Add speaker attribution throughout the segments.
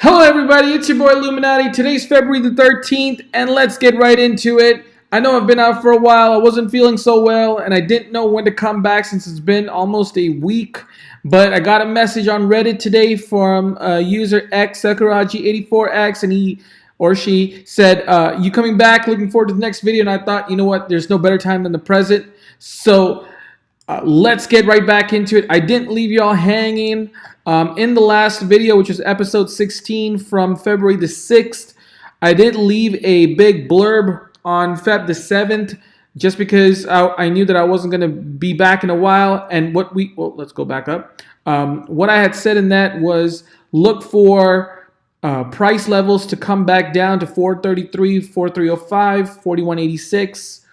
Speaker 1: Hello everybody, it's your boy Lumenaddy. Today's February the 13th and let's get right into it. I know I've been out for a while, I wasn't feeling so well and I didn't know when to come back since it's been almost a week. But I got a message on Reddit today from user xSakuraji84x and he or she said, you coming back, looking forward to the next video. And I thought, you know what, there's no better time than the present. So let's get right back into it. I didn't leave y'all hanging. In the last video, which is episode 16 from February the 6th, I did leave a big blurb on Feb the 7th just because I knew that I wasn't going to be back in a while. And let's go back up. What I had said in that was look for price levels to come back down to 433, 4305, 4186.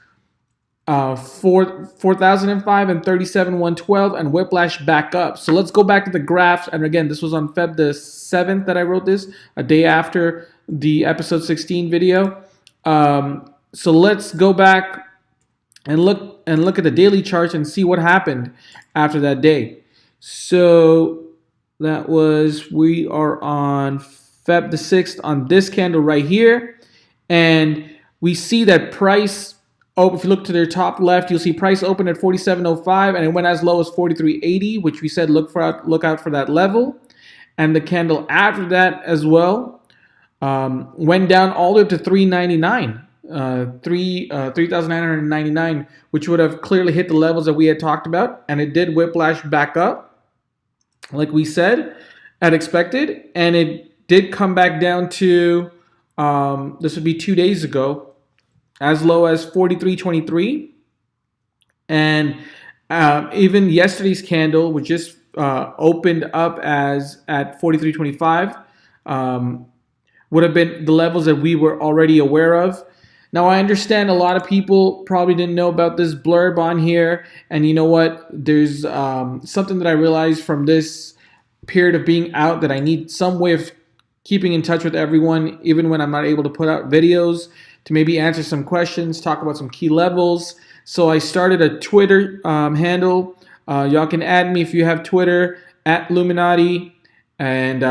Speaker 1: 4005 and 37112 and whiplash back up. So let's go back to the graphs. And again, this was on Feb the 7th that I wrote this, a day after the episode 16 video. So let's go back and look at the daily charts and see what happened after that day. So that was, we are on Feb the 6th on this candle right here. And we see that price, if you look to their top left, you'll see price open at 47.05 and it went as low as 43.80, which we said look out for that level. And the candle after that as well went down all the way up to 399, 3,999, which would have clearly hit the levels that we had talked about. And it did whiplash back up, like we said, as expected. And it did come back down to, this would be 2 days ago, as low as 43.23, and even yesterday's candle, which just opened up as at 43.25, would have been the levels that we were already aware of. Now I understand a lot of people probably didn't know about this blurb on here, and you know what? There's something that I realized from this period of being out that I need some way of keeping in touch with everyone, even when I'm not able to put out videos, to maybe answer some questions, talk about some key levels. So I started a Twitter handle. Y'all can add me if you have Twitter, at Lumenaddy. And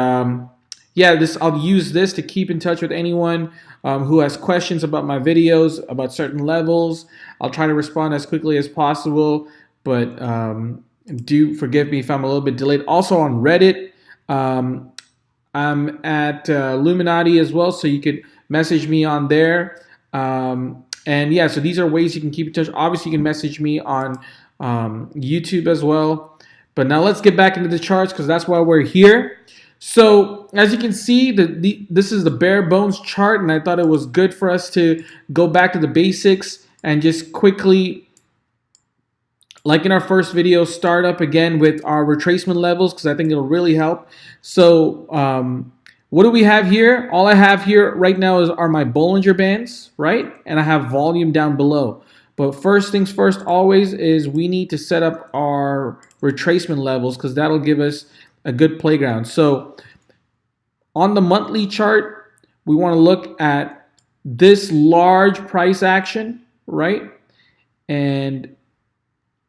Speaker 1: yeah, I'll use this to keep in touch with anyone who has questions about my videos, about certain levels. I'll try to respond as quickly as possible, but do forgive me if I'm a little bit delayed. Also on Reddit, I'm at Lumenaddy as well, so you could message me on there. And yeah, so these are ways you can keep in touch. Obviously, you can message me on YouTube as well. But now let's get back into the charts because that's why we're here. So as you can see, this is the bare bones chart, and I thought it was good for us to go back to the basics and just quickly, like in our first video, start up again with our retracement levels because I think it'll really help. So what do we have here? All I have here right now are my Bollinger Bands, right? And I have volume down below. But first things first always is we need to set up our retracement levels because that'll give us a good playground. So on the monthly chart, we want to look at this large price action, right? And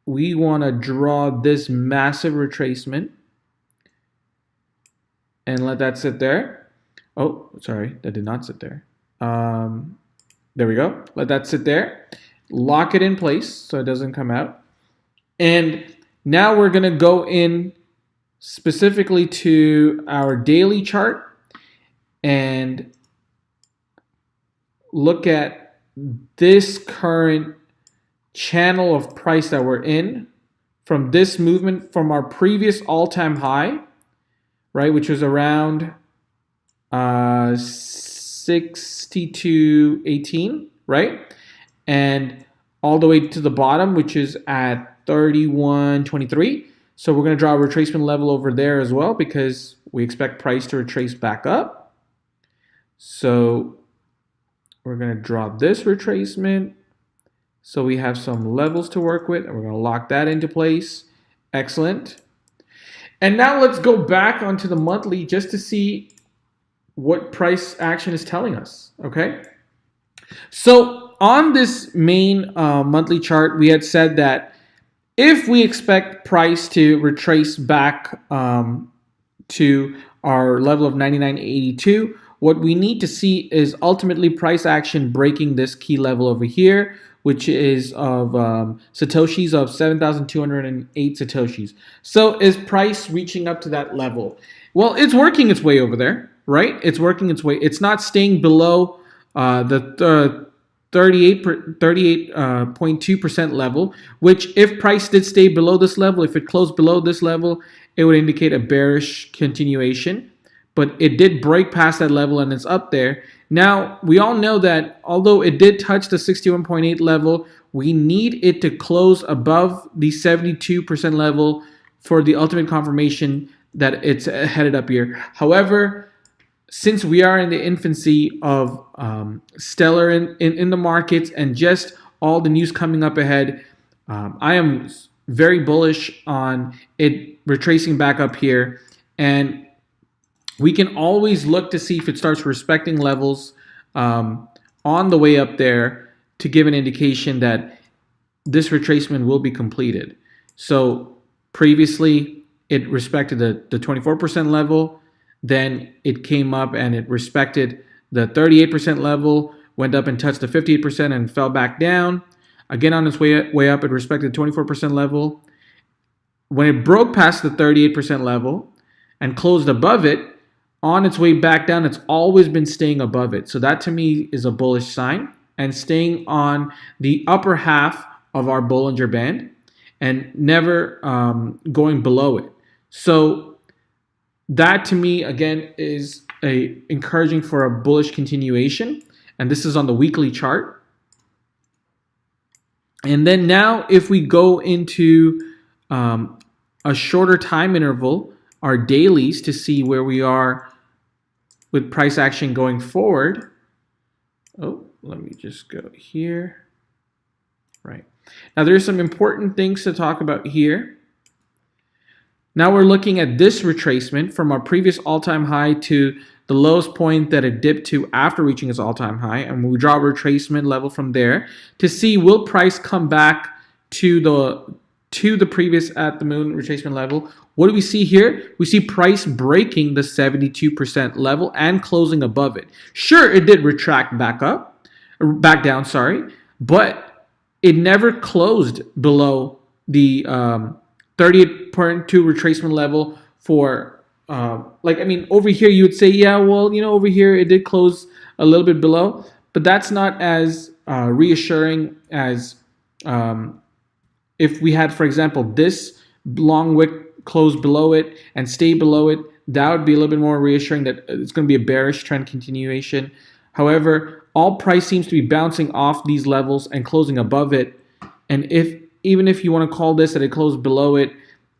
Speaker 1: we want to draw this massive retracement and let that sit there. Oh, sorry, that did not sit there. There we go. Let that sit there. Lock it in place so it doesn't come out. And now we're going to go in specifically to our daily chart and look at this current channel of price that we're in from this movement from our previous all-time high, right, which was around 62.18, right, and all the way to the bottom, which is at 31.23. So we're going to draw a retracement level over there as well because we expect price to retrace back up. So we're going to draw this retracement. So we have some levels to work with, and we're going to lock that into place. Excellent. And now let's go back onto the monthly just to see what price action is telling us, okay? So on this main monthly chart, we had said that if we expect price to retrace back to our level of 99.82. What we need to see is ultimately price action breaking this key level over here, which is of Satoshis of 7,208 Satoshis. So is price reaching up to that level? Well, it's working its way over there, right? It's working its way. It's not staying below the 38.2% level, which if price did stay below this level, if it closed below this level, it would indicate a bearish continuation. But it did break past that level and it's up there. Now, we all know that although it did touch the 61.8 level, we need it to close above the 72% level for the ultimate confirmation that it's headed up here. However, since we are in the infancy of stellar in the markets and just all the news coming up ahead, I am very bullish on it retracing back up here. And we can always look to see if it starts respecting levels on the way up there to give an indication that this retracement will be completed. So previously it respected the 24% level, then it came up and it respected the 38% level, went up and touched the 58% and fell back down. Again, on its way up, it respected the 24% level. When it broke past the 38% level and closed above it, on its way back down, it's always been staying above it. So that to me is a bullish sign, and staying on the upper half of our Bollinger Band and never going below it. So that to me, again, is encouraging for a bullish continuation. And this is on the weekly chart. And then now if we go into a shorter time interval, our dailies, to see where we are with price action going forward. Oh, let me just go here. Right. Now there's some important things to talk about here. Now we're looking at this retracement from our previous all-time high to the lowest point that it dipped to after reaching its all-time high, and we draw a retracement level from there to see will price come back to the previous at the moon retracement level. What do we see here? We see price breaking the 72% level and closing above it. Sure, it did retract back down, but it never closed below the 38.2 retracement level for over here you would say, yeah, well, over here it did close a little bit below, but that's not as reassuring as if we had, for example, this long wick close below it and stay below it. That would be a little bit more reassuring that it's going to be a bearish trend continuation. However, all price seems to be bouncing off these levels and closing above it. And even if you want to call this that it closed below it,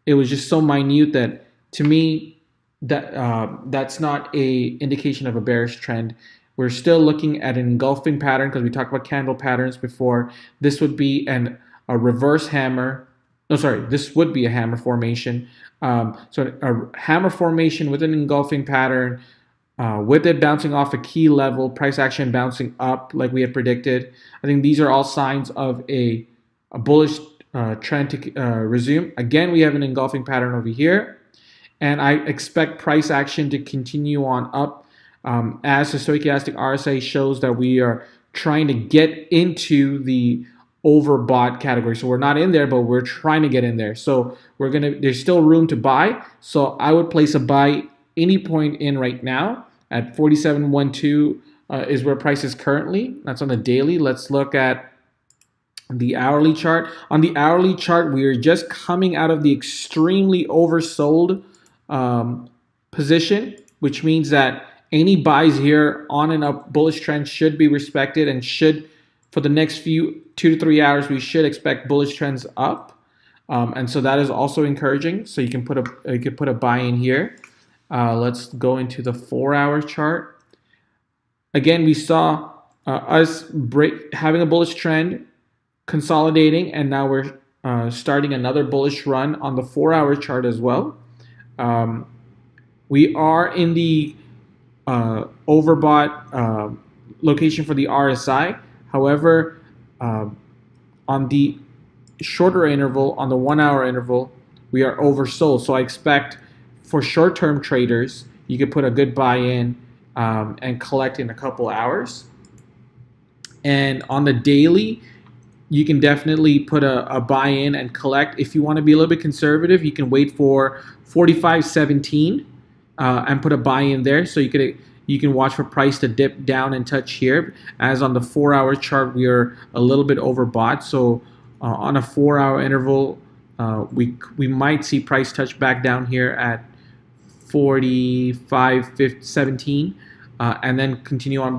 Speaker 1: it was just so minute that to me that's not a indication of a bearish trend. We're still looking at an engulfing pattern because we talked about candle patterns before. This would be a reverse hammer. No, sorry, this would be a hammer formation. So a hammer formation with an engulfing pattern, with it bouncing off a key level, price action bouncing up like we had predicted. I think these are all signs of a bullish trend to resume. Again, we have an engulfing pattern over here, and I expect price action to continue on up as the stochastic RSI shows that we are trying to get into the overbought category. So we're not in there, but we're trying to get in there. So there's still room to buy. So I would place a buy any point in right now at 47.12 is where price is currently. That's on the daily. Let's look at the hourly chart. On the hourly chart, we are just coming out of the extremely oversold position, which means that any buys here on and up bullish trend should be respected and should, for the next 2 to 3 hours, we should expect bullish trends up, and so that is also encouraging. So you can put a buy in here. Let's go into the 4-hour chart. Again, we saw us having a bullish trend, consolidating, and now we're starting another bullish run on the 4-hour chart as well. We are in the overbought location for the RSI. However, on the shorter interval, on the 1-hour interval, we are oversold. So I expect for short-term traders you could put a good buy in and collect in a couple hours. And on the daily, you can definitely put a buy in and collect. If you want to be a little bit conservative, you can wait for 45.17 and put a buy in there. So you can watch for price to dip down and touch here. As on the 4-hour chart, we are a little bit overbought. So on a 4-hour interval, we might see price touch back down here at 45.17 and then continue on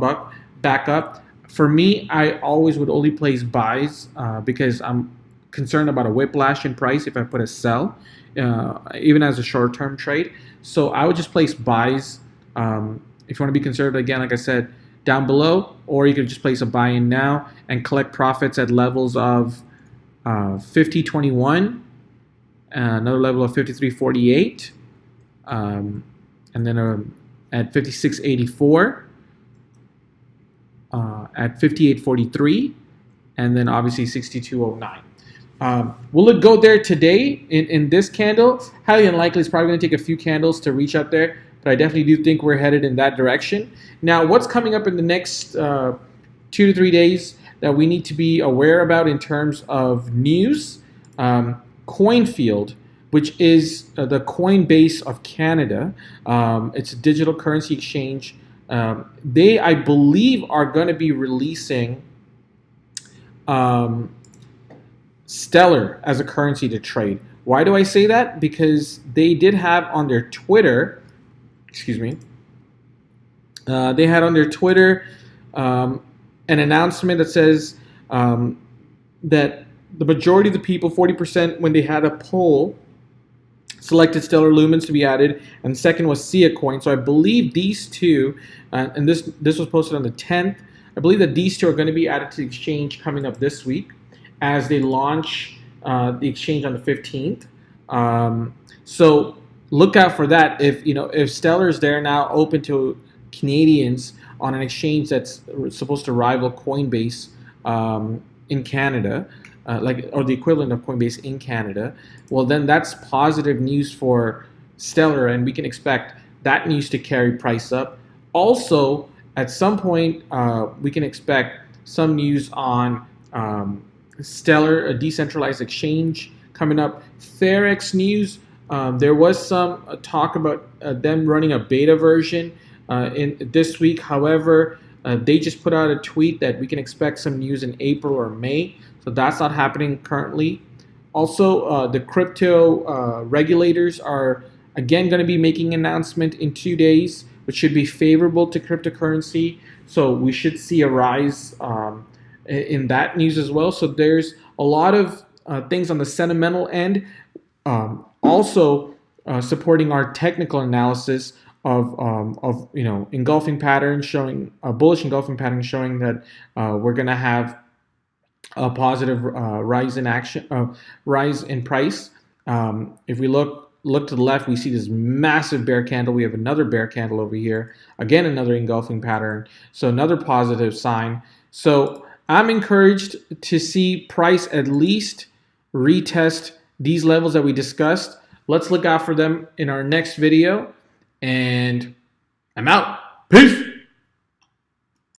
Speaker 1: back up. For me, I always would only place buys because I'm concerned about a whiplash in price if I put a sell, even as a short-term trade. So I would just place buys. If you want to be conservative, again, like I said, down below, or you could just place a buy-in now and collect profits at levels of 50.21, another level of 53.48, and then at 56.84. At 58.43, and then obviously 62.09. Will it go there today in this candle? Highly unlikely. It's probably going to take a few candles to reach up there, but I definitely do think we're headed in that direction. Now, what's coming up in the next 2 to 3 days that we need to be aware about in terms of news? Coinfield, which is the Coinbase of Canada. It's a digital currency exchange. They, I believe, are going to be releasing Stellar as a currency to trade. Why do I say that? Because they did have on their Twitter, they had on their Twitter an announcement that says that the majority of the people, 40%, when they had a poll, selected Stellar Lumens to be added, and second was Sia Coin. So I believe these two, and this was posted on the 10th, I believe that these two are going to be added to the exchange coming up this week as they launch the exchange on the 15th. So look out for that. If Stellar is there now open to Canadians on an exchange that's supposed to rival Coinbase in Canada, or the equivalent of Coinbase in Canada, well, then that's positive news for Stellar, and we can expect that news to carry price up. Also, at some point, we can expect some news on Stellar, a decentralized exchange, coming up. Therex news, there was some talk about them running a beta version in this week. However, they just put out a tweet that we can expect some news in April or May. So that's not happening currently. Also, the crypto regulators are again going to be making an announcement in 2 days, which should be favorable to cryptocurrency. So we should see a rise in that news as well. So there's a lot of things on the sentimental end, also supporting our technical analysis of engulfing patterns, showing a bullish engulfing pattern, showing that we're going to have a positive rise in price. If we look to the left, we see this massive bear candle. We have another bear candle over here. Again, another engulfing pattern. So another positive sign. So I'm encouraged to see price at least retest these levels that we discussed. Let's look out for them in our next video. And I'm out. Peace.